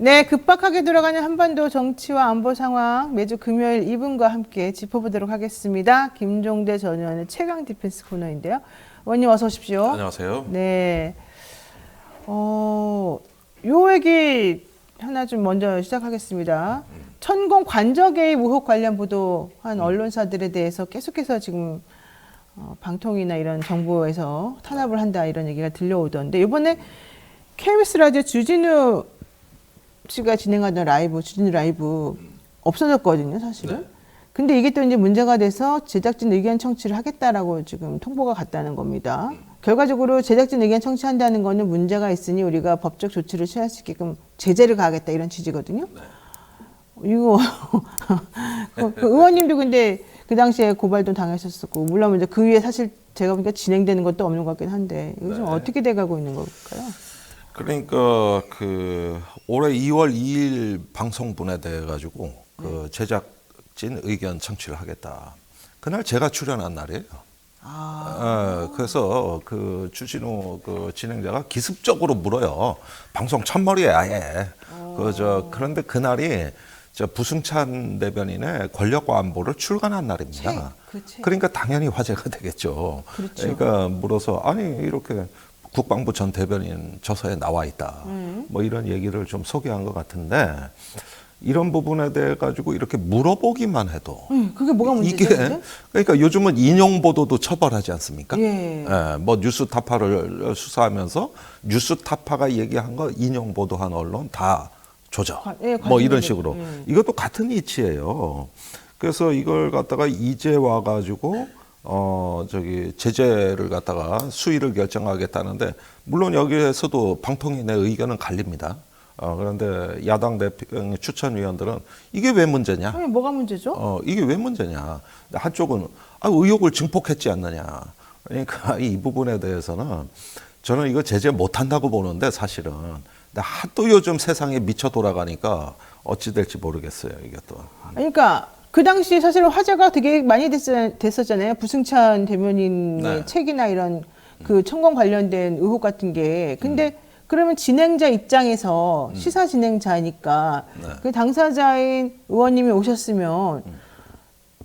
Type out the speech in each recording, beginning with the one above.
네, 급박하게 돌아가는 한반도 정치와 안보 상황 매주 금요일 이분과 함께 짚어보도록 하겠습니다. 김종대 전 의원의 최강 디펜스 코너인데요. 의원님 어서 오십시오. 안녕하세요. 네, 요 얘기 하나 좀 먼저 시작하겠습니다. 천공 관저 개입 의혹 관련 보도한 언론사들에 대해서 계속해서 지금 방통위나 이런 정부에서 탄압을 한다 이런 얘기가 들려오던데 이번에 KBS 라디오 주진우 씨가 진행하던 라이브, 주진우 라이브 없어졌거든요, 사실은. 네. 근데 이게 또 이제 문제가 돼서 제작진 의견 청취를 하겠다라고 지금 통보가 갔다는 겁니다. 결과적으로 제작진 의견 청취한다는 거는 문제가 있으니 우리가 법적 조치를 취할 수 있게끔 제재를 가하겠다 이런 취지거든요. 네. 이거 그 의원님도 근데 그 당시에 고발도 당하셨었고 물론 이제 그 위에 사실 제가 보니까 진행되는 것도 없는 것 같긴 한데 이거 좀 네. 어떻게 돼가고 있는 걸까요? 그러니까 그 올해 2월 2일 방송분에 대해 가지고 그 제작진 의견 청취를 하겠다. 그날 제가 출연한 날이에요. 그래서 그 주진우 그 진행자가 기습적으로 물어요. 방송 첫머리에 아예. 그런데 그날이 저 부승찬 대변인의 권력과 안보를 출간한 날입니다. 그러니까 당연히 화제가 되겠죠. 그렇죠. 그러니까 물어서 아니 이렇게 국방부 전 대변인 저서에 나와 있다. 뭐 이런 얘기를 좀 소개한 것 같은데 이런 부분에 대해 가지고 이렇게 물어보기만 해도 그게 뭐가 문제죠? 이게 그러니까 요즘은 인용 보도도 처벌하지 않습니까? 예. 뭐 뉴스 타파를 수사하면서 뉴스 타파가 얘기한 거 인용 보도한 언론 다 조져. 뭐 이런 식으로. 이것도 같은 이치예요. 그래서 이걸 갖다가 이제 와 가지고 제재를 갖다가 수위를 결정하겠다는데 물론 여기에서도 방통위 내 의견은 갈립니다. 그런데 야당 대표 추천위원들은 이게 왜 문제냐? 뭐가 문제죠? 이게 왜 문제냐? 한쪽은 의혹을 증폭했지 않느냐? 그러니까 이 부분에 대해서는 저는 이거 제재 못한다고 보는데 사실은 하도 요즘 세상에 미쳐 돌아가니까 어찌 될지 모르겠어요. 이게 또. 그러니까 그 당시 사실은 화제가 되게 많이 됐었잖아요. 부승찬 대변인의 네. 책이나 이런 그 천공 관련된 의혹 같은 게. 근데 그러면 진행자 입장에서 시사 진행자니까 네. 그 당사자인 의원님이 오셨으면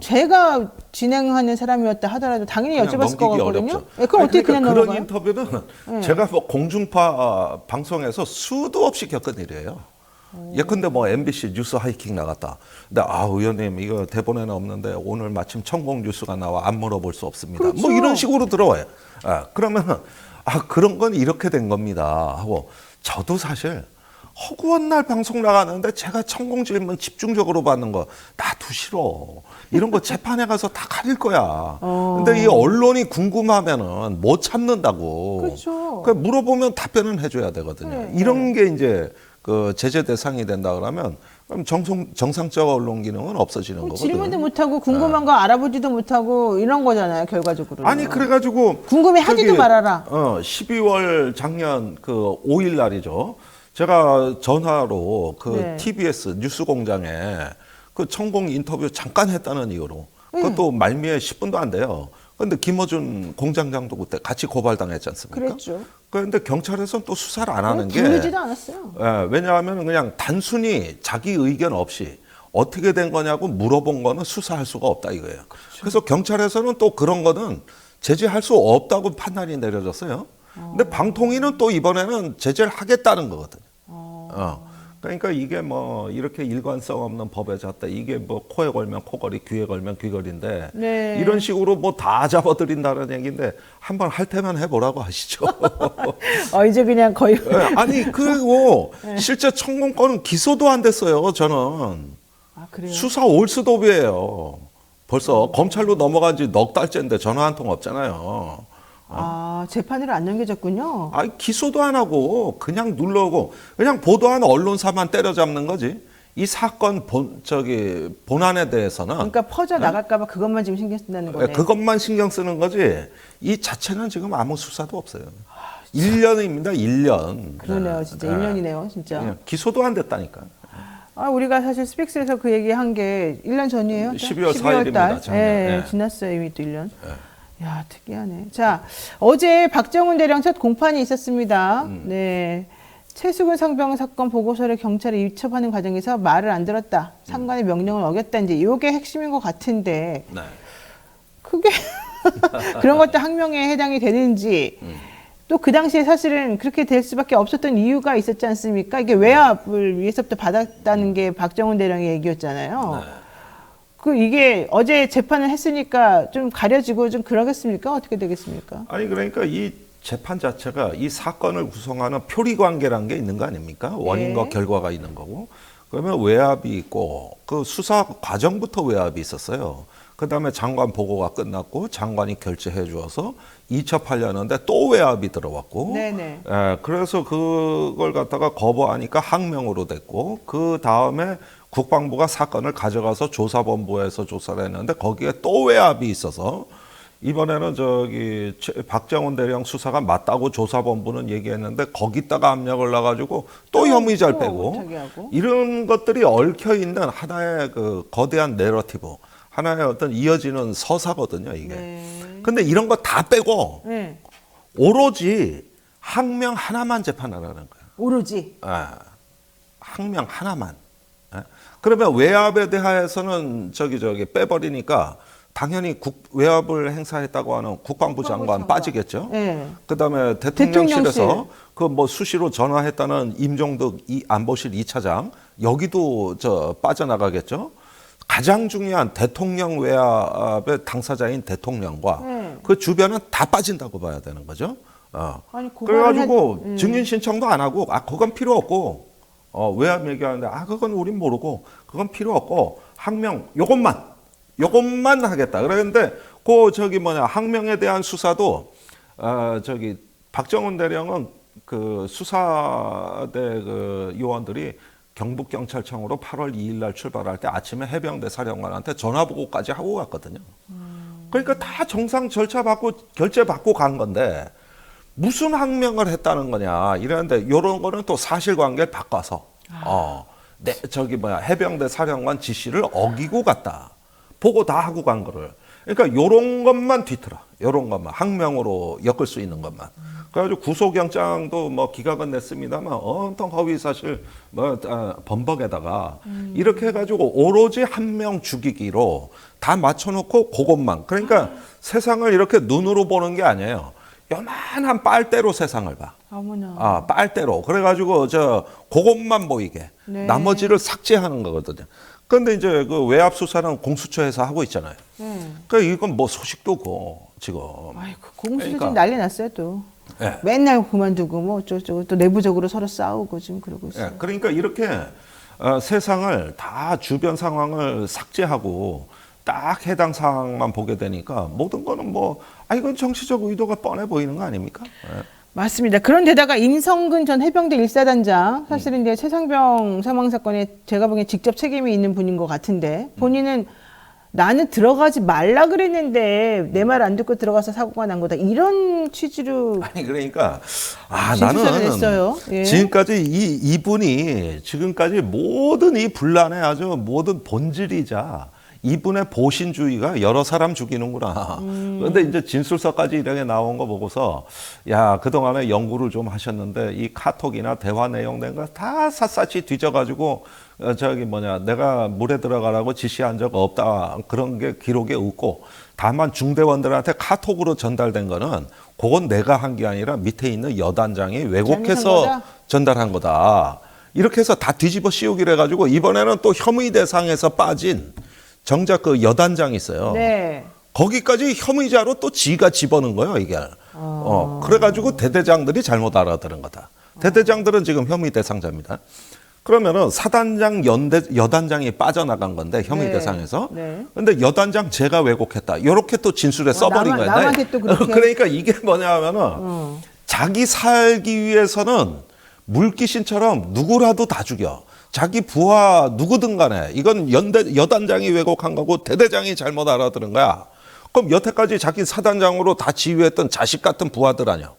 제가 진행하는 사람이었다 하더라도 당연히 그냥 여쭤봤을 넘기기 거거든요. 어렵죠. 예, 그럼 어떻게 그러니까 그냥 그런 넘어가요? 인터뷰는 제가 뭐 공중파 방송에서 수도 없이 겪은 일이에요. 예컨대 뭐 MBC 뉴스 하이킹 나갔다. 근데 의원님 이거 대본에는 없는데 오늘 마침 천공 뉴스가 나와 안 물어볼 수 없습니다. 그렇죠. 뭐 이런 식으로 들어와요. 그러면 그런 건 이렇게 된 겁니다 하고 저도 사실 허구한 날 방송 나가는데 제가 천공 질문 집중적으로 받는 거 나도 싫어. 이런 거 재판에 가서 다 가릴 거야. 근데 이 언론이 궁금하면은 못 참는다고. 그렇죠. 그러니까 물어보면 답변은 해줘야 되거든요. 네, 이런 게 이제 그 제재 대상이 된다 그러면 그럼 정상적 언론 기능은 없어지는 거거든요. 질문도 못하고 궁금한 거 알아보지도 못하고 이런 거잖아요, 결과적으로. 아니 그래가지고 궁금해하지도 말아라. 12월 작년 그 5일 날이죠. 제가 전화로 그 네. TBS 뉴스공장에 그 천공 인터뷰 잠깐 했다는 이유로 그것도 말미에 10분도 안 돼요. 그런데 김어준 공장장도 그때 같이 고발당했지 않습니까? 그랬죠. 그런데 경찰에서는 또 수사를 안 하는 게 부르지도 않았어요. 왜냐하면 그냥 단순히 자기 의견 없이 어떻게 된 거냐고 물어본 거는 수사할 수가 없다 이거예요. 그래서 경찰에서는 또 그런 거는 제재할 수 없다고 판단이 내려졌어요. 근데 방통위는 또 이번에는 제재를 하겠다는 거거든요. 그러니까 이게 뭐 이렇게 일관성 없는 법에 잣다. 이게 뭐 코에 걸면 코걸이, 귀에 걸면 귀걸인데 네. 이런 식으로 뭐 다 잡아들인다는 얘기인데 한번 할 때만 해보라고 하시죠. 이제 그냥 거의. 아니 그리고 실제 천공 건은 기소도 안 됐어요. 저는 그래요? 수사 올스톱이에요. 벌써 검찰로 넘어간 지 넉 달째인데 전화 한 통 없잖아요. 재판으로 안 넘겨졌군요. 기소도 안 하고 그냥 눌러오고 그냥 보도한 언론사만 때려잡는 거지. 이 사건 본안에 대해서는 그러니까 퍼져 나갈까봐 그것만 지금 신경 쓴다는 거네. 그것만 신경 쓰는 거지. 이 자체는 지금 아무 수사도 없어요. 1년입니다. 1년. 그러네요, 진짜 1년이네요, 진짜. 기소도 안 됐다니까. 우리가 사실 스픽스에서 그 얘기한 게 1년 전이에요. 12월 4일입니다. 네, 지났어요, 이미 또 1년. 야, 특이하네. 자, 어제 박정훈 대령 첫 공판이 있었습니다. 네. 최수근 상병 사건 보고서를 경찰에 입첩하는 과정에서 말을 안 들었다. 상관의 명령을 어겼다. 이제 이게 핵심인 것 같은데 네. 그게 그런 것도 항명에 해당이 되는지 또 그 당시에 사실은 그렇게 될 수밖에 없었던 이유가 있었지 않습니까? 이게 외압을 위해서부터 받았다는 게 박정훈 대령의 얘기였잖아요. 네. 그 이게 어제 재판을 했으니까 좀 가려지고 좀 그러겠습니까? 어떻게 되겠습니까? 아니 그러니까 이 재판 자체가 이 사건을 구성하는 표리 관계라는 게 있는 거 아닙니까? 원인과 네. 결과가 있는 거고. 그러면 외압이 있고 그 수사 과정부터 외압이 있었어요. 그다음에 장관 보고가 끝났고 장관이 결재해 주어서 이첩하려는데 또 외압이 들어왔고. 네네. 예, 그래서 그걸 갖다가 거부하니까 항명으로 됐고 그 다음에 국방부가 사건을 가져가서 조사본부에서 조사를 했는데 거기에 또 외압이 있어서 이번에는 박정훈 대령 수사가 맞다고 조사본부는 얘기했는데 거기다가 압력을 놔가지고 또 혐의자를 빼고 자기하고. 이런 것들이 얽혀 있는 하나의 그 거대한 내러티브, 하나의 어떤 이어지는 서사거든요 이게. 네. 근데 이런 거 다 빼고 네. 오로지 항명 하나만 재판하라는 거예요. 오로지. 예, 항명 하나만. 예? 그러면 외압에 대하여서는 빼버리니까 당연히 외압을 행사했다고 하는 국방부 장관 빠지겠죠. 네. 그다음에 대통령실에서 그 뭐 수시로 전화했다는 임종덕 안보실 2차장 여기도 빠져나가겠죠. 가장 중요한 대통령 외압의 당사자인 대통령과 그 주변은 다 빠진다고 봐야 되는 거죠. 아니, 그래가지고 증인 신청도 안 하고 그건 필요 없고 외압 얘기하는데 그건 우린 모르고 그건 필요 없고 항명 요것만 하겠다. 그랬는데 항명에 대한 수사도 박정훈 대령은 그 수사대 그 요원들이 경북경찰청으로 8월 2일 날 출발할 때 아침에 해병대 사령관한테 전화 보고까지 하고 갔거든요. 그러니까 다 정상 절차 받고 결재 받고 간 건데 무슨 항명을 했다는 거냐 이러는데 이런 거는 또 사실관계를 바꿔서 해병대 사령관 지시를 어기고 갔다. 보고 다 하고 간 거를. 그러니까 요런 것만 뒤틀어. 요런 것만 항명으로 엮을 수 있는 것만. 그래가지고 구속영장도 뭐 기각은 냈습니다만 온통 허위사실 범벅에다가 이렇게 해가지고 오로지 한 명 죽이기로 다 맞춰놓고 그것만. 그러니까 세상을 이렇게 눈으로 보는 게 아니에요. 요만한 빨대로 세상을 봐. 어머나. 빨대로. 그래가지고 그것만 보이게. 네. 나머지를 삭제하는 거거든요. 그런데 이제 그 외압 수사는 공수처에서 하고 있잖아요. 그러니까 이건 뭐 소식도 없고 지금. 아이고, 공수처 그러니까. 지금 난리 났어요 또. 예. 맨날 그만두고 뭐 어쩌고 또 내부적으로 서로 싸우고 지금 그러고 있어요. 예, 그러니까 이렇게 세상을 다 주변 상황을 삭제하고 딱 해당 사항만 보게 되니까 모든 거는 이건 정치적 의도가 뻔해 보이는 거 아닙니까? 예. 맞습니다. 그런데다가 임성근 전 해병대 1사단장 사실은 이제 최상병 사망 사건에 제가 보기엔 직접 책임이 있는 분인 것 같은데 본인은 나는 들어가지 말라 그랬는데 내 말 안 듣고 들어가서 사고가 난 거다 이런 취지로 아니 그러니까 진술서를 나는 냈어요. 예. 지금까지 이분이 지금까지 모든 이 분란의 아주 모든 본질이자 이분의 보신주의가 여러 사람 죽이는구나. 그런데 이제 진술서까지 이렇게 나온 거 보고서 그동안에 연구를 좀 하셨는데 이 카톡이나 대화 내용 된 거 다 샅샅이 뒤져가지고 내가 물에 들어가라고 지시한 적 없다. 그런 게 기록에 없고 다만 중대원들한테 카톡으로 전달된 거는 그건 내가 한 게 아니라 밑에 있는 여단장이 왜곡해서 전달한 거다. 이렇게 해서 다 뒤집어 씌우기로 해가지고 이번에는 또 혐의 대상에서 빠진 정작 그 여단장이 있어요. 네. 거기까지 혐의자로 또 지가 집어넣은 거예요, 이게. 그래가지고 대대장들이 잘못 알아들은 거다. 대대장들은 지금 혐의 대상자입니다. 그러면은 사단장 여단장이 빠져나간 건데 혐의 대상에서. 네. 근데 여단장 제가 왜곡했다. 이렇게 또 진술에 써버린 거예요. 남한테 또 그렇게. 그러니까 이게 뭐냐면은 자기 살기 위해서는 물귀신처럼 누구라도 다 죽여. 자기 부하 누구든 간에 이건 여단장이 왜곡한 거고 대대장이 잘못 알아들은 거야. 그럼 여태까지 자기 사단장으로 다 지휘했던 자식 같은 부하들 아니야.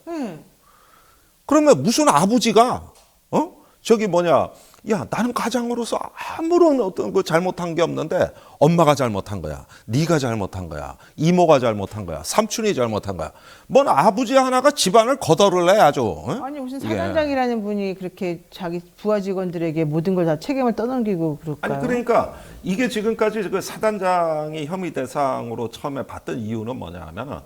그러면 무슨 아버지가 야, 나는 가장으로서 아무런 어떤 그 잘못한 게 없는데 엄마가 잘못한 거야. 네가 잘못한 거야. 이모가 잘못한 거야. 삼촌이 잘못한 거야. 뭔 아버지 하나가 집안을 거덜을 해 아주. 응? 아니 무슨 이게. 사단장이라는 분이 그렇게 자기 부하 직원들에게 모든 걸 다 책임을 떠넘기고 그럴까요? 아니 그러니까 이게 지금까지 그 사단장이 혐의 대상으로 처음에 봤던 이유는 뭐냐 하면은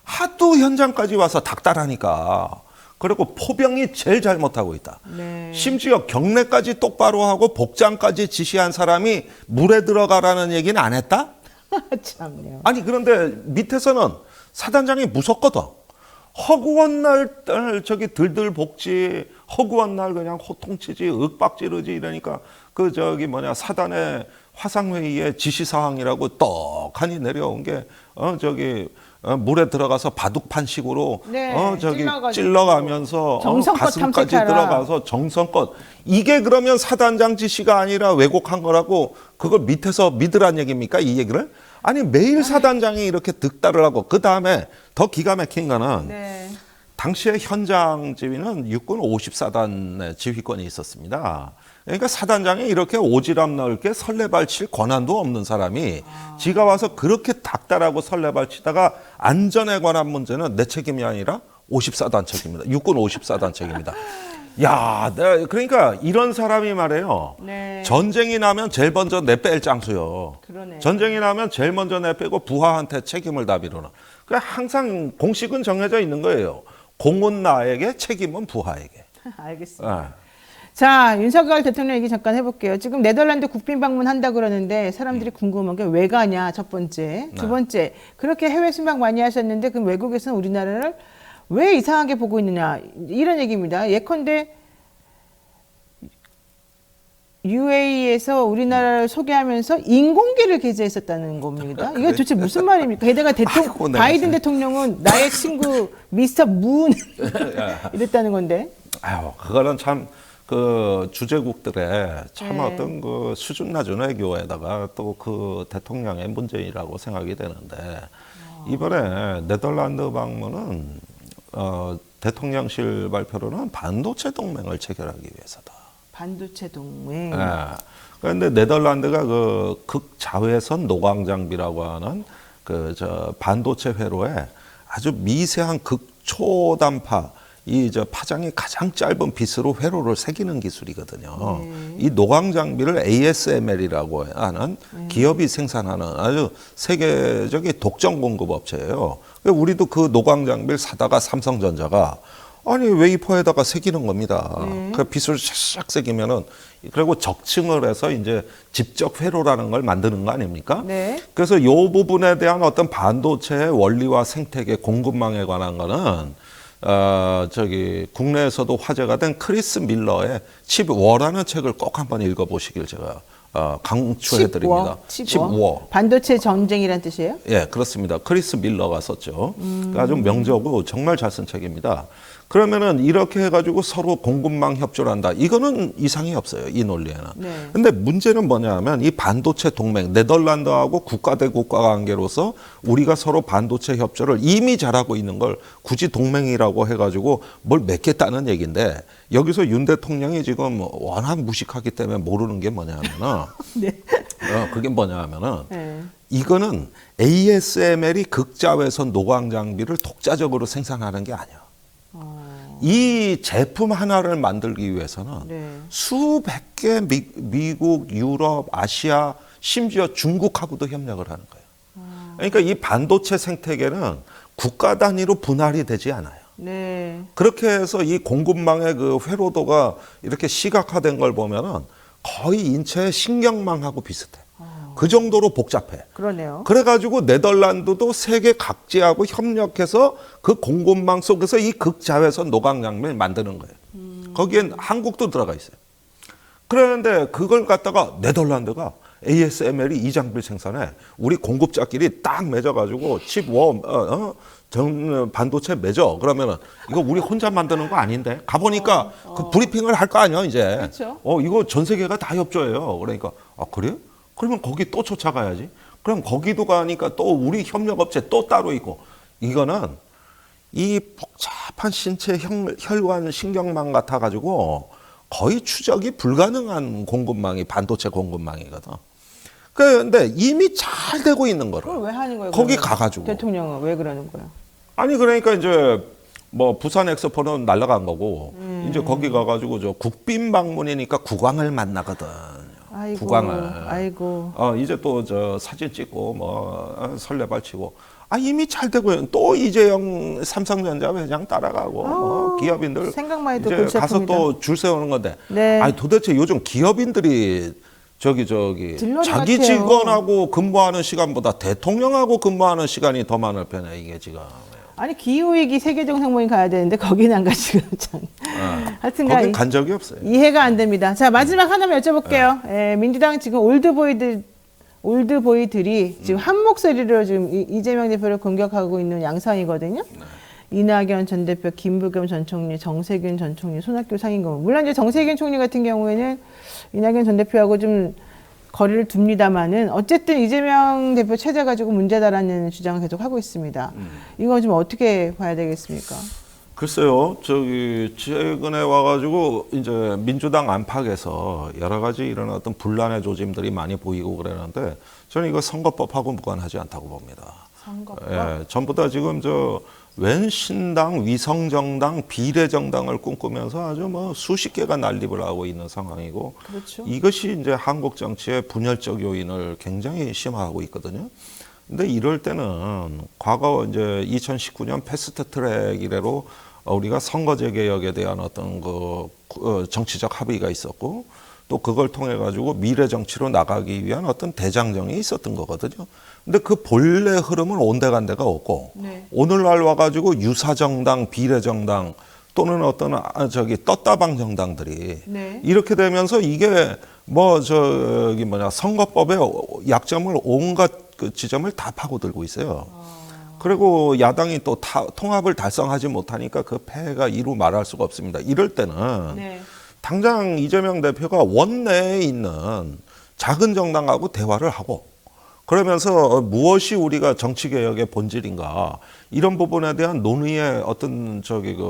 하도 현장까지 와서 닥달하니까 그리고 포병이 제일 잘못하고 있다. 네. 심지어 경례까지 똑바로 하고 복장까지 지시한 사람이 물에 들어가라는 얘기는 안 했다? 참네요. 아니 그런데 밑에서는 사단장이 무섭거든. 허구한 날 저기 들들 볶지, 허구한 날 그냥 호통치지, 윽박지르지 이러니까 그 저기 뭐냐 사단의 화상회의의 지시사항이라고 떡하니 내려온 게 저기 물에 들어가서 바둑판식으로 네, 저기 찔러가지고 찔러가면서 정성껏 가슴까지 탐색하라. 들어가서 정성껏 이게 그러면 사단장 지시가 아니라 왜곡한 거라고 그걸 밑에서 믿으란 얘기입니까? 이 얘기를? 아니 매일 사단장이 이렇게 득달을 하고 그 다음에 더 기가 막힌 거는 네. 당시에 현장 지휘는 육군 50사단의 지휘권이 있었습니다. 그러니까 사단장이 이렇게 오지랖 넓게 설레발 칠 권한도 없는 사람이 지가 와서 그렇게 닥달하고 설레발 치다가 안전에 관한 문제는 내 책임이 아니라 50사단 책임입니다. 육군 50사단 책임입니다. 야, 그러니까 이런 사람이 말이에요. 네. 전쟁이 나면 제일 먼저 내뺄 장수요. 그러네. 전쟁이 나면 제일 먼저 내빼고 부하한테 책임을 다 미루는. 그러니까 항상 공식은 정해져 있는 거예요. 공은 나에게, 책임은 부하에게. 알겠습니다. 예. 자, 윤석열 대통령 얘기 잠깐 해볼게요. 지금 네덜란드 국빈 방문한다 그러는데 사람들이 궁금한 게 왜 가냐, 첫 번째. 두 번째, 그렇게 해외 순방 많이 하셨는데 그럼 외국에서는 우리나라를 왜 이상하게 보고 있느냐, 이런 얘기입니다. 예컨대 UAE에서 우리나라를 소개하면서 인공기를 게재했었다는 겁니다. 이게 도대체 무슨 말입니까? 게다가 아이고, 내가 바이든 대통령은 나의 친구 미스터 문 이랬다는 건데. 아유, 그거는 참 그 주재국들의 참 네. 어떤 그 수준 낮은 외교에다가 또 그 대통령의 문제이라고 생각이 되는데 이번에 네덜란드 방문은 대통령실 발표로는 반도체 동맹을 체결하기 위해서다. 반도체 동맹. 예. 그런데 네덜란드가 그 극자외선 노광 장비라고 하는 그 저 반도체 회로에 아주 미세한 극초단파 이 저 파장이 가장 짧은 빗으로 회로를 새기는 기술이거든요. 이 노광 장비를 ASML이라고 하는 기업이 생산하는 아주 세계적인 독점 공급 업체예요. 우리도 그 노광 장비를 사다가 삼성전자가 아니 웨이퍼에다가 새기는 겁니다. 그 빗을 샥샥 새기면은 그리고 적층을 해서 이제 직접 회로라는 걸 만드는 거 아닙니까? 네. 그래서 이 부분에 대한 어떤 반도체의 원리와 생태계 공급망에 관한 거는 저기 국내에서도 화제가 된 크리스 밀러의 칩워라는 책을 꼭 한번 읽어보시길 제가 강추해드립니다. 칩워. 반도체 전쟁이란 뜻이에요? 예, 그렇습니다. 크리스 밀러가 썼죠. 아주 명저고 정말 잘 쓴 책입니다. 그러면은 이렇게 해가지고 서로 공급망 협조를 한다. 이거는 이상이 없어요. 이 논리에는. 네. 근데 문제는 뭐냐면 이 반도체 동맹, 네덜란드하고 국가 대 국가 관계로서 우리가 서로 반도체 협조를 이미 잘하고 있는 걸 굳이 동맹이라고 해가지고 뭘 맺겠다는 얘기인데 여기서 윤 대통령이 지금 워낙 무식하기 때문에 모르는 게 뭐냐면은 네. 그게 뭐냐면은 네. 이거는 ASML이 극자외선 노광 장비를 독자적으로 생산하는 게 아니야. 이 제품 하나를 만들기 위해서는 네. 수백 개 미국, 유럽, 아시아, 심지어 중국하고도 협력을 하는 거예요. 그러니까 이 반도체 생태계는 국가 단위로 분할이 되지 않아요. 네. 그렇게 해서 이 공급망의 그 회로도가 이렇게 시각화된 걸 보면은 거의 인체의 신경망하고 비슷해. 그 정도로 복잡해. 그러네요. 그래가지고 네덜란드도 세계 각지하고 협력해서 그 공급망 속에서 이 극자외선 노광 장비를 만드는 거예요. 거기엔 한국도 들어가 있어요. 그런데 그걸 갖다가 네덜란드가 ASML이 이 장비를 생산해. 우리 공급자끼리 딱 맺어가지고 칩워 반도체 맺어. 그러면은 이거 우리 혼자 만드는 거 아닌데. 가보니까 그 브리핑을 할 거 아니야 이제. 그렇죠. 이거 전 세계가 다 협조해요. 그러니까 그래요? 그러면 거기 또 쫓아가야지. 그럼 거기도 가니까 또 우리 협력업체 또 따로 있고. 이거는 이 복잡한 신체 혈관 신경망 같아가지고 거의 추적이 불가능한 공급망이 반도체 공급망이거든. 그런데 이미 잘 되고 있는 거를 그걸 왜 하는 거예요? 거기 그러면? 가가지고. 대통령은 왜 그러는 거예요? 아니 그러니까 이제 뭐 부산 엑스포는 날아간 거고 이제 거기 가가지고 저 국빈 방문이니까 국왕을 만나거든. 아이고, 국왕을. 아이고. 이제 또 저 사진 찍고 뭐 설레발 치고. 이미 잘 되고요. 또 이재용 삼성전자 회장 따라가고 기업인들 생각만 해도 이제 골치 가서 아픕니다. 또 줄 세우는 건데. 네. 아니 도대체 요즘 기업인들이 저기 들러리 자기 같아요. 직원하고 근무하는 시간보다 대통령하고 근무하는 시간이 더 많을 편에 이게 지금. 아니 기후위기 세계정상모임 가야 되는데 거기는 안 가지고 참. 하여튼간 거긴 간 적이 없어요. 이해가 안 됩니다. 자 마지막 하나만 여쭤볼게요. 민주당 지금 올드보이들이 지금 한 목소리로 지금 이재명 대표를 공격하고 있는 양상이거든요. 이낙연 전 대표, 김부겸 전 총리, 정세균 전 총리, 손학규 상임고문. 물론 이제 정세균 총리 같은 경우에는 이낙연 전 대표하고 좀 거리를 둡니다만은 어쨌든 이재명 대표 체제 가지고 문제다라는 주장을 계속 하고 있습니다. 이거 좀 어떻게 봐야 되겠습니까? 글쎄요, 저기 최근에 와가지고 이제 민주당 안팎에서 여러 가지 이런 어떤 분란의 조짐들이 많이 보이고 그러는데 저는 이거 선거법하고 무관하지 않다고 봅니다. 선거법? 예, 전부 다 지금 웬 신당, 위성정당, 비례정당을 꿈꾸면서 아주 뭐 수십 개가 난립을 하고 있는 상황이고 그렇죠. 이것이 이제 한국 정치의 분열적 요인을 굉장히 심화하고 있거든요. 근데 이럴 때는 과거 이제 2019년 패스트 트랙 이래로 우리가 선거제 개혁에 대한 어떤 정치적 합의가 있었고 또 그걸 통해 가지고 미래 정치로 나가기 위한 어떤 대장정이 있었던 거거든요. 근데 그 본래 흐름은 온데간데가 없고 네. 오늘날 와가지고 유사정당, 비례정당 또는 어떤 떴다방 정당들이 네. 이렇게 되면서 이게 선거법의 약점을 온갖 그 지점을 다 파고들고 있어요. 그리고 야당이 또 통합을 달성하지 못하니까 그 폐해가 이루 말할 수가 없습니다. 이럴 때는 네. 당장 이재명 대표가 원내에 있는 작은 정당하고 대화를 하고 그러면서 무엇이 우리가 정치개혁의 본질인가 이런 부분에 대한 논의의 어떤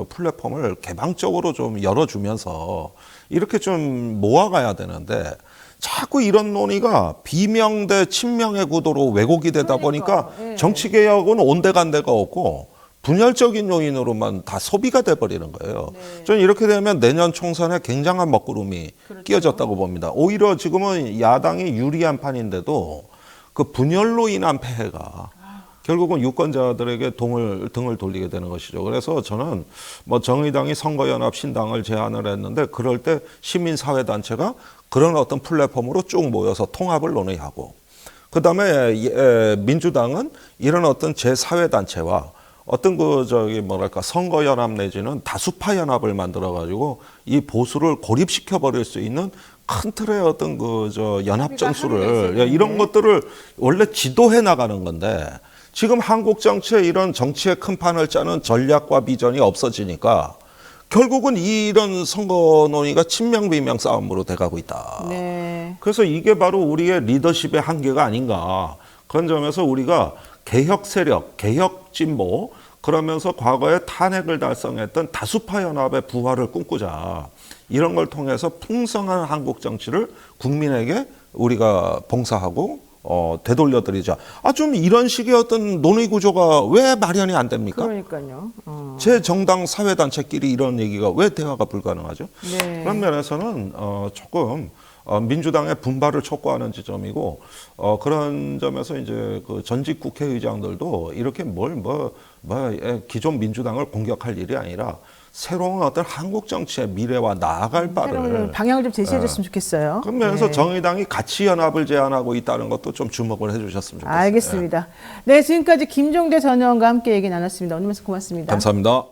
플랫폼을 개방적으로 좀 열어주면서 이렇게 좀 모아가야 되는데 자꾸 이런 논의가 비명 대 친명의 구도로 왜곡이 되다 보니까 예. 정치개혁은 온데간데가 없고 분열적인 요인으로만 다 소비가 돼버리는 거예요. 네. 저는 이렇게 되면 내년 총선에 굉장한 먹구름이 그렇죠. 끼어졌다고 봅니다. 오히려 지금은 야당이 유리한 판인데도 그 분열로 인한 폐해가 결국은 유권자들에게 등을 돌리게 되는 것이죠. 그래서 저는 정의당이 선거연합 신당을 제안을 했는데 그럴 때 시민사회단체가 그런 어떤 플랫폼으로 쭉 모여서 통합을 논의하고 그다음에 민주당은 이런 어떤 제4회단체와 어떤 선거연합 내지는 다수파 연합을 만들어가지고 이 보수를 고립시켜 버릴 수 있는 큰 틀의 어떤 연합 정수를 이런 것들을 원래 지도해 나가는 건데 지금 한국 정치에 이런 정치의 큰 판을 짜는 전략과 비전이 없어지니까 결국은 이런 선거 논의가 친명 비명 싸움으로 돼가고 있다. 네. 그래서 이게 바로 우리의 리더십의 한계가 아닌가. 그런 점에서 우리가 개혁 세력, 개혁 진보 그러면서 과거에 탄핵을 달성했던 다수파 연합의 부활을 꿈꾸자. 이런 걸 통해서 풍성한 한국 정치를 국민에게 우리가 봉사하고 되돌려드리자. 좀 이런 식의 어떤 논의 구조가 왜 마련이 안 됩니까? 그러니까요. 제 정당 사회단체끼리 이런 얘기가 왜 대화가 불가능하죠? 네. 그런 면에서는 조금 민주당의 분발을 촉구하는 지점이고 그런 점에서 이제 그 전직 국회의장들도 이렇게 기존 민주당을 공격할 일이 아니라 새로운 어떤 한국 정치의 미래와 나아갈 바를 새로운 방향을 좀 제시해줬으면 좋겠어요. 그런 면에서 네. 정의당이 가치 연합을 제안하고 있다는 것도 좀 주목을 해주셨으면 좋겠습니다. 알겠습니다. 네, 지금까지 김종대 전 의원과 함께 얘기 나눴습니다. 오늘 말씀 고맙습니다. 감사합니다.